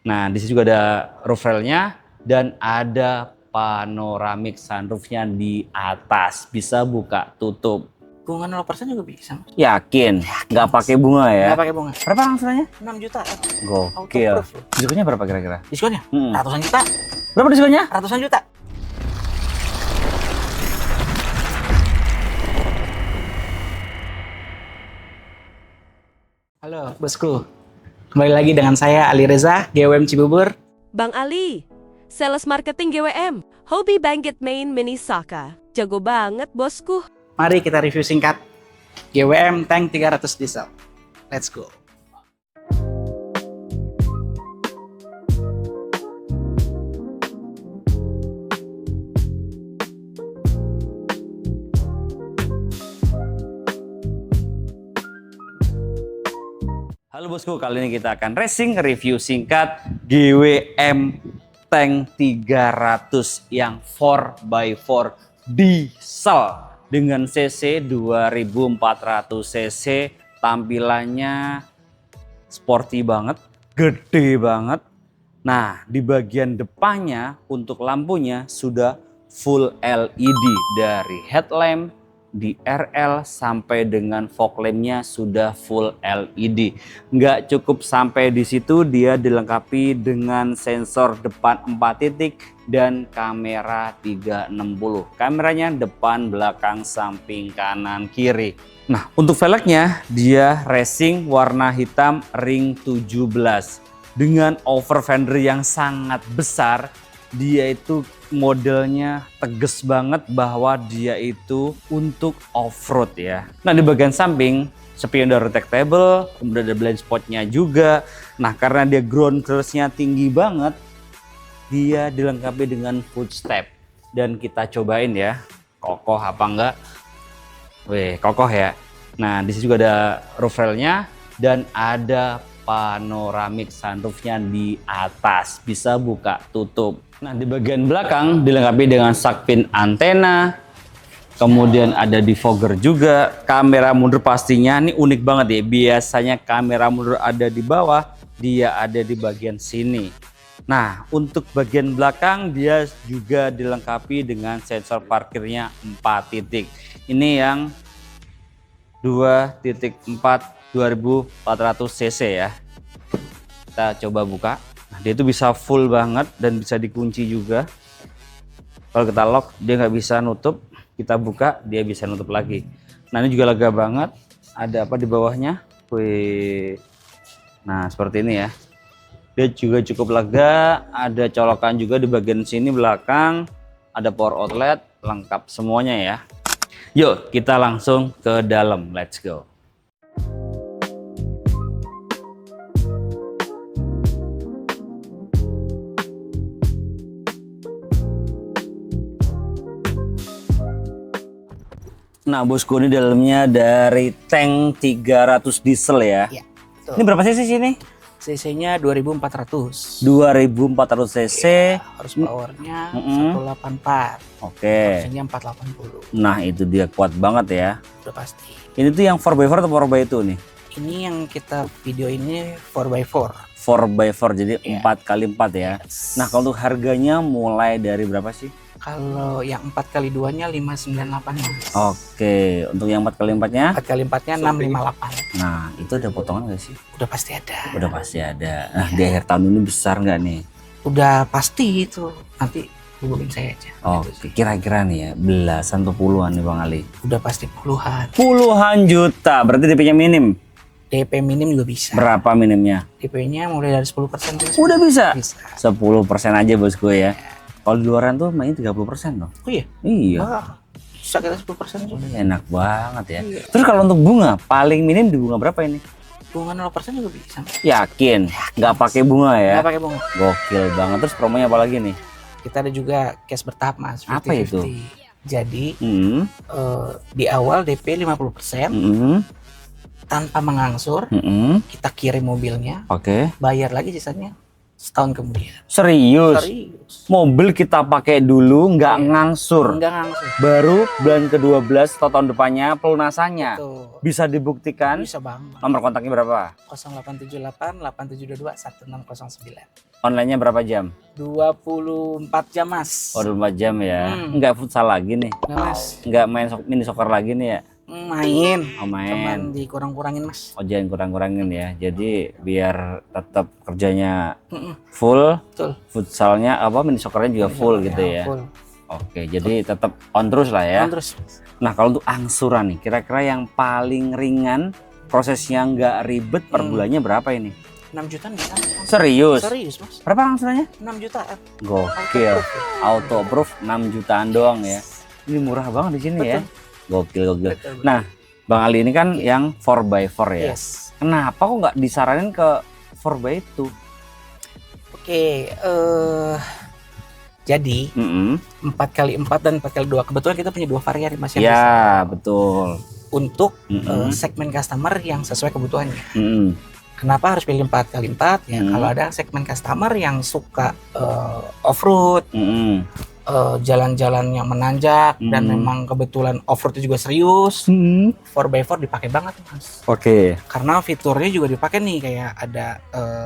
Nah, di sini juga ada roof railnya dan ada panoramic sunroofnya di atas. Bisa buka tutup. Bunga 0% juga bisa. Yakin? Nggak pakai bunga ya? Nggak pakai bunga. Berapa angsurannya? 6 juta. Gokil. Diskonnya berapa kira-kira? Diskonnya? Ratusan juta. Berapa diskonnya? Ratusan juta. Halo bosku, kembali lagi dengan saya Ali Reza, GWM Cibubur. Bang Ali, sales marketing GWM, hobi bangkit main mini Saka. Jago banget bosku. Mari kita review singkat GWM Tank 300 Diesel. Let's go. Halo bosku, kali ini kita akan racing review singkat GWM Tank 300 yang 4x4 diesel dengan cc 2400 cc. Tampilannya sporty banget, gede banget. Nah, di bagian depannya untuk lampunya sudah full LED dari headlamp di RL sampai dengan fog lampnya sudah full LED. Nggak cukup sampai di situ, dia dilengkapi dengan sensor depan 4 titik dan kamera 360. Kameranya depan, belakang, samping, kanan, kiri. Nah, untuk velgnya dia racing warna hitam ring 17 dengan over fender yang sangat besar. Dia itu modelnya tegas banget bahwa dia itu untuk off-road ya. Nah, di bagian samping spion udah retractable, kemudian ada blind spotnya juga. Nah, karena dia ground clearance-nya tinggi banget, dia dilengkapi dengan footstep. Dan kita cobain ya, kokoh apa enggak. Wih, kokoh ya. Nah, di sini juga ada roof rail-nya dan ada panoramic sunroofnya di atas. Bisa buka tutup. Nah, di bagian belakang dilengkapi dengan shark fin antena, kemudian ada defogger juga, kamera mundur pastinya ini unik banget ya. Biasanya kamera mundur ada di bawah, dia ada di bagian sini. Nah, untuk bagian belakang dia juga dilengkapi dengan sensor parkirnya 4 titik. Ini yang 2.4 2400 cc ya. Kita coba buka. Nah, dia itu bisa full banget dan bisa dikunci juga. Kalau kita lock dia nggak bisa nutup, kita buka dia bisa nutup lagi. Nah, ini juga lega banget. Ada apa di bawahnya? Wih. Nah, seperti ini ya. Dia juga cukup lega. Ada colokan juga di bagian sini belakang. Ada power outlet, lengkap semuanya ya. Yuk kita langsung ke dalam. Let's go. Nah bosku, ini dalamnya dari tank 300 diesel ya. Iya, betul. Ini berapa cc sini? CC-nya 2400. 2400 cc. Horsepower-nya 184. Oke. Torsinya 480. Nah itu dia, kuat banget ya. Udah pasti. Ini tuh yang 4x4 atau 4x2 nih? Ini yang kita video ini 4x4. 4x4 jadi Iya. 4x4 ya. Nah kalau untuk harganya mulai dari berapa sih? Kalau yang 4x2-nya 598 Mas. Oke, untuk yang 4x4-nya? 4x4-nya 658. Nah itu ada potongan nggak sih? Udah pasti ada. Udah pasti ada. Nah di akhir tahun ini besar nggak nih? Udah pasti itu. Nanti hubungin saya aja. Oke, kira-kira nih ya belasan atau puluhan nih Bang Ali? Udah pasti puluhan. Puluhan juta, berarti DP-nya minim. DP minim juga bisa. Berapa minimnya? DP-nya mulai dari 10%. Udah bisa? Bisa. 10% aja bosku ya. Kalau di luaran tuh mainnya 30% loh. Oh iya? Iya. Wah, bisa kita 10% juga. Enak banget ya. Iya. Terus kalau untuk bunga, paling minim di bunga berapa ini? Bunga 0% juga bisa. Yakin? Nggak pakai bunga ya? Nggak pakai bunga. Gokil banget. Terus promonya apa lagi nih? Kita ada juga cash bertahap Mas. 50-50. Apa itu? Jadi Hmm. di awal DP 50%. Hmm. Tanpa mengangsur, Hmm. kita kirim mobilnya, Oke. bayar lagi sisanya setahun kemudian. Serius? Serius. Mobil kita pakai dulu nggak Iya. ngangsur. Enggak langsung. Baru bulan ke-12 atau tahun depannya pelunasannya. Tuh. Bisa dibuktikan. Bisa banget. Nomor kontaknya berapa? 0878 8722 1609. Online-nya berapa jam? 24 jam, Mas. Oh, 24 jam ya. Hmm. Nggak futsal lagi nih. Nah, Mas. Nggak main mini soccer lagi nih ya. Main. Oh, main. Cuman dikurang-kurangin, Mas. Oh, jangan kurang-kurangin ya. Jadi biar tetap kerjanya Mm-mm. full, Betul. futsalnya apa mini soccernya juga full gitu ya. Full. Oke, jadi tetap on terus lah ya. Terus Nah, kalau untuk angsuran nih, kira-kira yang paling ringan, prosesnya nggak ribet, per bulannya berapa ini? 6 jutaan bisa. Mas. Serius? Serius, Mas. Berapa angsurannya? 6 jutaan. Gokil. Auto approve 6 jutaan doang ya. Ini murah banget di sini ya. Gokil. Betul. Nah, Bang Ali ini kan yang 4x4 ya. Yes. Kenapa kok nggak disaranin ke 4x2? Oke, jadi 4x4 dan 4x2. Kebetulan kita punya 2 varian, Mas. yang bisa. Ya, betul. Untuk Mm-mm. segmen customer yang sesuai kebutuhannya. Mm-mm. Kenapa harus pilih 4x4? Ya, kalau ada segmen customer yang suka off-road, Mm-mm. jalan-jalan yang menanjak, dan memang kebetulan off-road juga serius, 4x4 dipakai banget, Mas. Oke. Karena fiturnya juga dipakai nih, kayak ada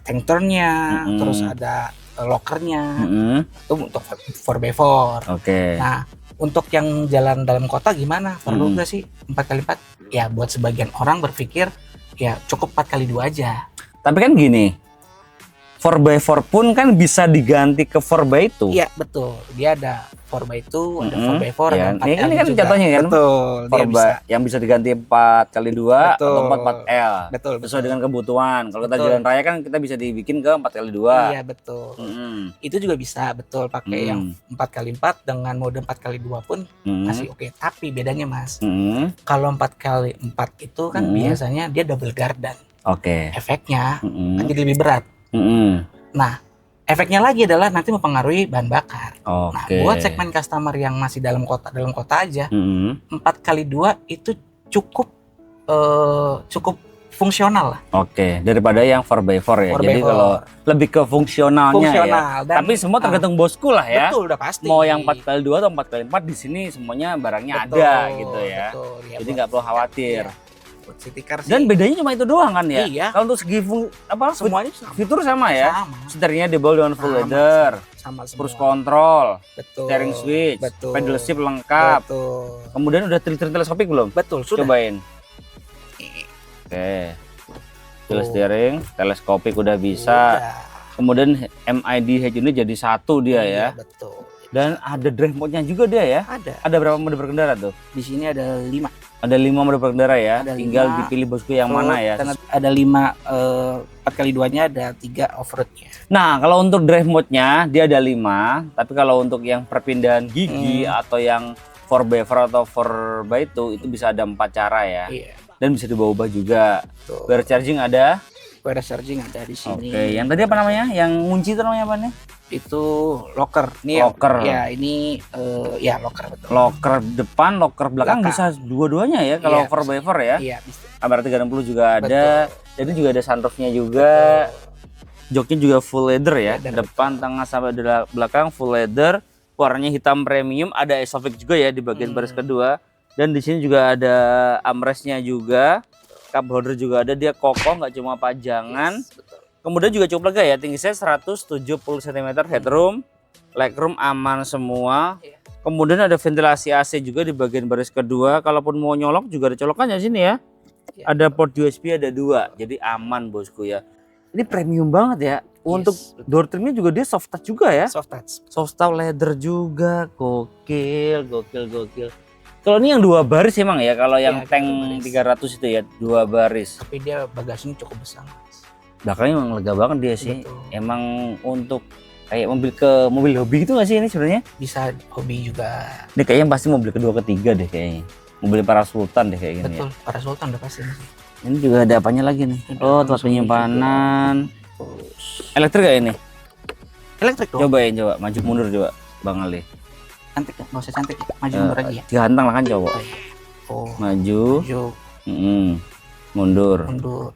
tank turn-nya, Mm-mm. terus ada lockernya, Mm-mm. itu untuk 4x4. Oke. Nah, untuk yang jalan dalam kota gimana? Perlu nggak sih 4x4? Ya, buat sebagian orang berpikir ya cukup 4x2 aja. Tapi kan gini, 4x4 pun kan bisa diganti ke 4x2. Iya, betul. Dia ada 4x2, ada Mm-mm. 4x4, Ya, ada 4L ini kan juga. contohnya kan. Betul, dia 4x bisa. yang bisa diganti 4x2 atau Betul. 4L. Betul, Sesuai dengan kebutuhan. Kalau kita Betul. jalan raya kan kita bisa dibikin ke 4x2. Iya, betul. Mm-mm. Itu juga bisa, betul. Pakai yang 4x4 dengan mode 4x2 pun Mm-mm. masih oke. Tapi bedanya, Mas, Mm-mm. kalau 4x4 itu kan biasanya dia double gardan. Oke. Efeknya Mm-mm. kan jadi lebih berat. Mm-mm. Nah, efeknya lagi adalah nanti mempengaruhi bahan bakar. Nah, Oke. buat segmen customer yang masih dalam kota aja, Mm-mm. 4x2 itu cukup fungsional lah. Oke, daripada yang 4x4 ya. 4x4. Jadi kalau lebih ke fungsionalnya Fungsional, ya. dan- Tapi semua tergantung bosku lah ya. Betul, udah pasti. Mau yang 4x2 atau 4x4 di sini semuanya barangnya Betul, ada gitu ya. betul. Ya, Jadi buat- nggak perlu khawatir. ya, buat city car sih Dan bedanya cuma itu doang kan ya? Iya. Kalau untuk segi semuanya sama. fitur sama ya? Sama. Setirnya double dengan full Sama, leather, Sama semua. cruise control, Betul. steering switch, Betul. pedal shift lengkap. Betul. Kemudian udah tilt teleskopik belum? Betul, sudah. Cobain. Oke. Tilt steering, teleskopik udah bisa. Udah. Kemudian MID head unit jadi satu dia ya. Iya, betul. Dan ada drive mode-nya juga dia ya. Ada. Ada berapa mode berkendara tuh? Di sini ada 5. Ada 5 mode berkendara ya. Ada Tinggal 5. dipilih bosku yang mana ya. Dan ada 5 4x2-nya, ada 3 off-road-nya. Nah, kalau untuk drive mode-nya dia ada 5, tapi kalau untuk yang perpindahan gigi atau yang 4x4 atau 4x2 itu bisa ada 4 cara ya. Iya. Dan bisa diubah juga. Tuh. Bar charging ada. Wireless charging ada di sini. Oke, yang tadi apa namanya? Yang ngunci itu namanya apa nih? Itu locker. Ini Locker. Ya, ini ya locker, betul. Locker depan, locker belakang, Belakang. bisa dua-duanya ya kalau Iya, 4x4 ya. Iya, bisa. Kamera 360 juga ada. Jadi juga ada sunroofnya juga. Joknya juga full leather ya. Leather, Depan, tengah sampai di belakang full leather. Warnanya hitam premium, ada Isofix juga ya di bagian baris kedua. Dan di sini juga ada armrestnya juga. Cup holder juga ada, dia kokoh, nggak cuma pajangan. Yes, betul. Kemudian juga cukup lega ya, tinggi saya 170 cm headroom, legroom aman semua. Iya. Kemudian ada ventilasi AC juga di bagian baris kedua. Kalaupun mau nyolok juga ada colokannya sini ya. Iya. Ada port USB, ada 2, jadi aman bosku ya. Ini premium banget ya. Untuk betul. door trimnya juga dia soft touch juga ya. Soft touch. Soft touch leather juga, gokil. Kalau ini yang 2 baris emang ya. Kalau yang Iya, tank 2 baris. 300 itu ya 2 baris. Tapi dia bagasinya cukup besar. Belakangnya emang lega banget dia sih. Betul. Emang untuk kayak mobil hobi gitu nggak sih ini sebenarnya? Bisa hobi juga. Ini kayaknya pasti mobil kedua ketiga deh kayaknya. Mobil para sultan deh kayak gini ya. Betul. Para sultan udah pasti sih. Ini juga ada apanya lagi nih? Ada Oh, tempat konsumsi penyimpanan. Elektrik gak ini? Elektrik dong. Cobain coba, maju mundur coba, Bang Ali. Cantik ya? Nggak usah cantik ya? Maju mundur aja ya? Ganteng lah kan cowok. Oh, Maju, maju, mundur. mundur.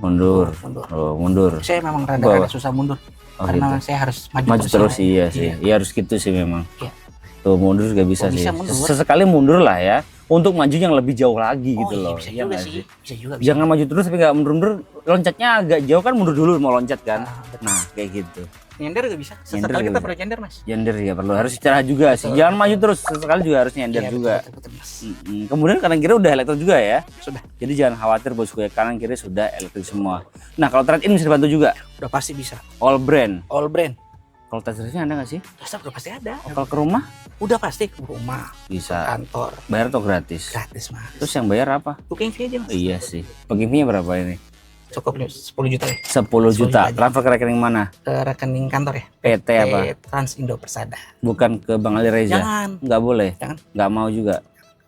Mundur. Mundur. Oh, mundur. Saya memang Bawah. rada susah mundur Oh, karena gitu. saya harus maju, Maju terus iya sih. Iya. Iya harus gitu sih memang. Iya. Tuh mundur juga bisa Oh, sih. bisa mundur. Sesekali mundur lah ya. Untuk maju yang lebih jauh lagi gitu iya, loh. bisa Iya juga nggak sih. Bisa juga. Bisa. Jangan maju terus tapi nggak mundur-mundur. Loncatnya agak jauh kan mundur dulu mau loncat kan. Betul. Nah kayak gitu. Nyender juga bisa. Nyender Sesekali juga kita bisa. perlu nyender, Mas. Nyender ya perlu harus istirahat juga sih. Jangan maju terus. Sesekali juga harus nyender Iya, juga. betul, Mas. Kemudian kanan kiri udah elektrik juga ya. Sudah. Jadi jangan khawatir bosku ya, kanan kiri sudah elektrik semua. Nah kalau trade in bisa dibantu juga. Udah pasti bisa. All brand. All brand. Kalau tes drive-nya ada nggak sih? Dasar udah pasti ada. Kalau ke rumah Udah pasti ke rumah, bisa. kantor, Bayar atau gratis? gratis, Mas. Terus yang bayar apa? Booking fee aja, Mas. Iya sih. Pengiminya berapa ini? Cukup 10 juta ya. 10 juta. aja. Transfer ke rekening mana? Ke rekening kantor ya. PT apa? Trans Indo Persada. Bukan ke Bang Ali Reza. Jangan. Nggak boleh. Jangan. Nggak mau juga.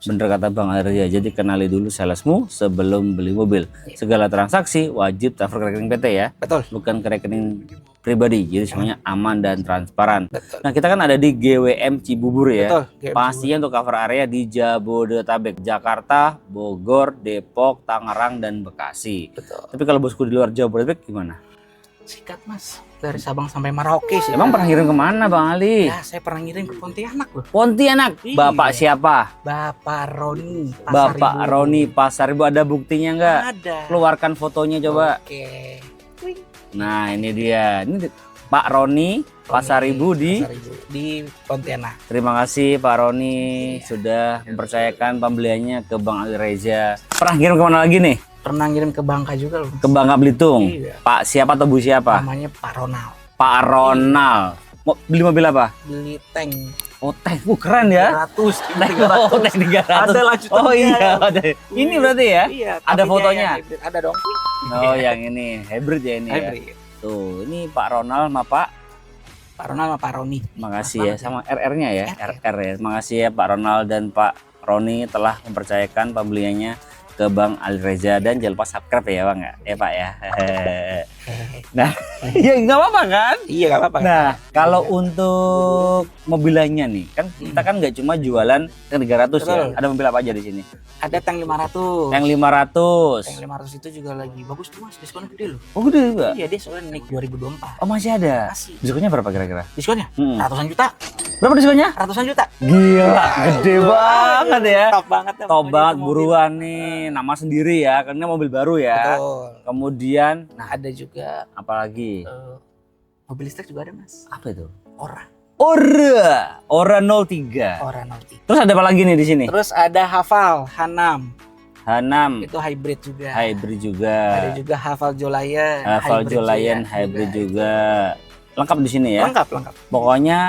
Bener kata Bang Ali Reza. Jadi kenali dulu salesmu sebelum beli mobil. Segala transaksi wajib transfer ke rekening PT ya. Betul. Bukan ke rekening pribadi. Jadi semuanya aman dan transparan. Betul. Nah kita kan ada di GWM Cibubur ya. Betul. Kayak Pastinya untuk cover area di Jabodetabek, Jakarta, Bogor, Depok, Tangerang, dan Bekasi. betul. Tapi kalau bosku di luar Jabodetabek gimana? Sikat, Mas. Dari Sabang sampai Merauke sih. Emang pernah ngirim kemana Bang Ali? Ya, saya pernah ngirim ke Pontianak loh. Pontianak. Iya. Bapak siapa? Bapak Roni. Pasar Bapak Ibu. Roni Pasar Ibu, ada buktinya nggak? Ada. Keluarkan fotonya coba. Oke. Nah ini dia. Ini Pak Roni Pasar Ibu di. Pasar Ibu di Pontianak. Terima kasih Pak Roni sudah mempercayakan pembeliannya ke Bang Ali Reza. Pernah ngirim kemana lagi nih? Pernah ngirim ke Bangka juga loh. Ke Bangka Belitung. Iya. Pak siapa atau Bu siapa? Namanya Pak Ronald. Pak Ronald. Mau beli mobil apa? Beli tank Oh tank, keren ya. 300. Tank, oh tank 300. Ada lanjutannya. Oh iya, ada. Ini berarti ya? Iya. Ada tapi dia fotonya? yang hybrid. Ada dong. Oh yang ini hybrid ya ini ya. Hybrid. Tuh, ini Pak Ronald sama Pak. Pak Ronald sama Pak Roni. Makasih Mas ya banget sama RR-nya ya, RR. RR ya. Makasih ya Pak Ronald dan Pak Roni telah mempercayakan pembeliannya ke Bang Ali Reza dan jangan lupa subscribe ya Bang ya. Pak ya. Nah, ya nggak apa-apa kan? Iya, nggak apa-apa. Nah, kalau untuk mobilannya nih, kan kita kan nggak cuma jualan yang 300 ya. Betul. Ada mobil apa aja di sini? Ada tank 500. Yang 500. Tank 500 itu juga lagi bagus tuh, Mas. Diskonnya gede loh. Oh, gede juga. Iya, dia soalnya naik 2024. Oh, masih ada. Masih. Diskonnya berapa kira-kira? Diskonnya ratusan juta. Berapa diskonnya? Ratusan juta. Gila, gede banget ya. Top banget. ya, Top pokoknya banget, itu mobil. buruan nih. Nama sendiri ya, karena mobil baru ya. Betul. Kemudian, Nah, ada juga apalagi? mobil listrik juga ada, Mas. Apa itu? Ora. Ora 03. Ora Nautic. Terus ada apa lagi nih di sini? Terus ada Hafal H6. H6 Itu hybrid juga. hybrid juga. Ada juga Hafal Jolayan. Hafal hybrid Jolayan juga. hybrid juga. Lengkap di sini ya. Lengkap, lengkap. Pokoknya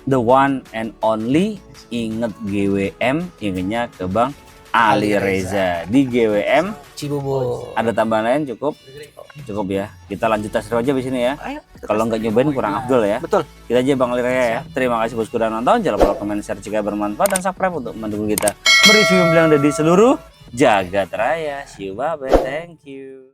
the one and only, inget GWM, ingetnya ke Bang Ali Reza. Di GWM Cibubur. ada tambahan lain cukup ya. Kita lanjut tes drive aja di sini ya. Ayo. kita Kalau tes. nggak nyobain kurang afdol ya. Betul. Kita aja Bang Ali Reza ya. Terima kasih bosku udah nonton. Jangan lupa komen, share jika bermanfaat dan subscribe untuk mendukung kita mereview mobil yang ada di seluruh jagat raya. See you, bye bye. Thank you.